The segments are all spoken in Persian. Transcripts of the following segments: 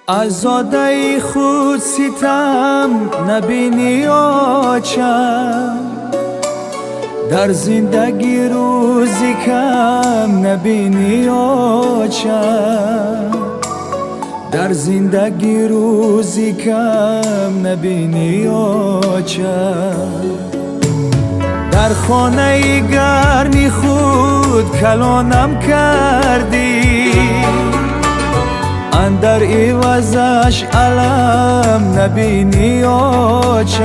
عزاده خود ستم نبینی آچم، در زندگی روزی کم نبینی آچم، در زندگی روزی کم نبینی آچم. در خانه گرمی خود کلانم کردی، اندر عوضش علم نبینی آچم،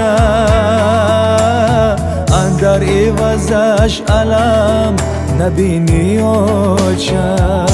اندر عوضش علم نبینی آچم.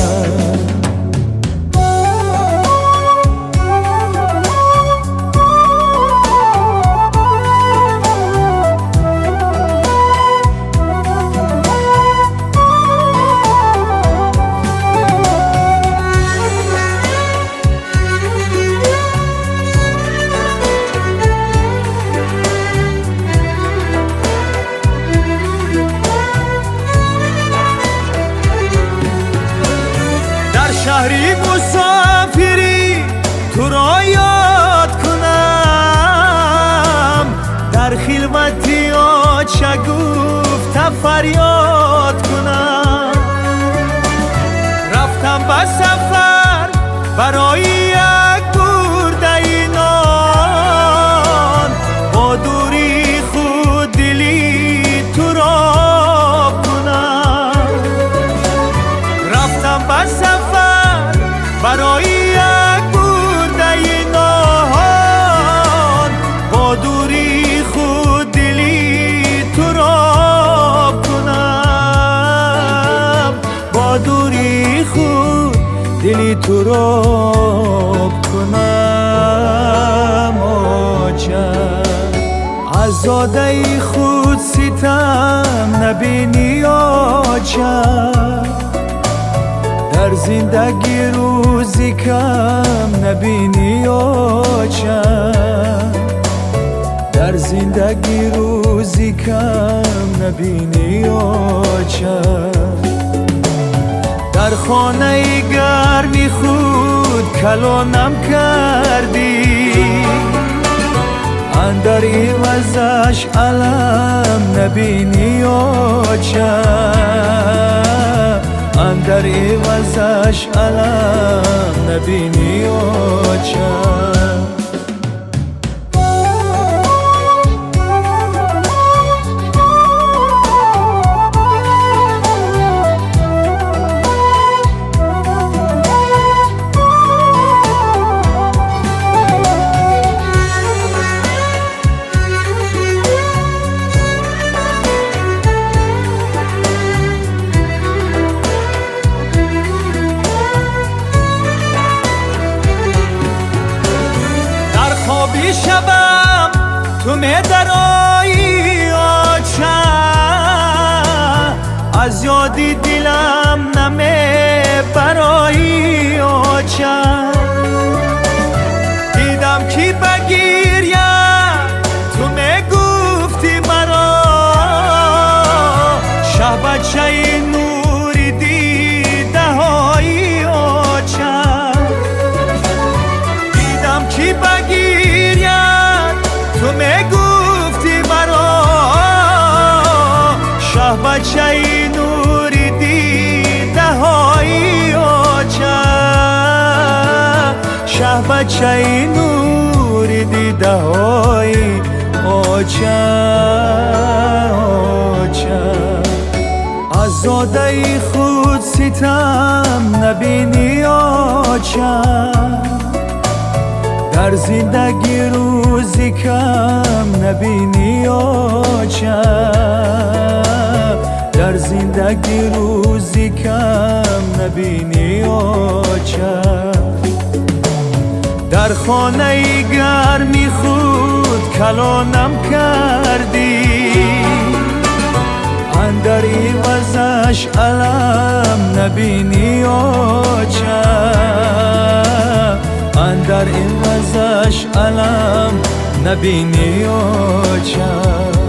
شهری مسافری تو را یاد کنم، در خلوتی شگفت فریاد کنم. رفتم به سفر برای یک برده نان، با دوری خود دلی تو را کنم. رفتم به سفر برای یک برده نان، با دوری خود دلی تو را کنم، با دوری خود دلی تو را کنم. آچم عزاده خود ستم نبینی آچم، در زندگی روزی کم نبینی آچم، در زندگی روزی کم نبینی آچم. در خانه گرمی خود کلانم کردی، اندر عوضش علم نبینی آچم، اندر عوضش علم نبینی آچم. خوابی شبم تو می‌درایی آچم، از یادی دلم نمیبرایی آچم. دیدم کی بگیریم تو میگفتی مرا، شه بچه نوری دیده های آچم. دیدم کی بگیریم تو میگفتی مرا، شه بچه نوری دیده های آچم، شه بچه نوری دیده های آچم. عزاده خود ستم نبینی آچم، در زندگی روزی کم نبینی آچم، در زندگی روزی کم نبینی آچم. در خانه گرمی خود کلانم کردی، اندر عوضش علم نبینی آچم، اندر عوضش علم نبینی آچم.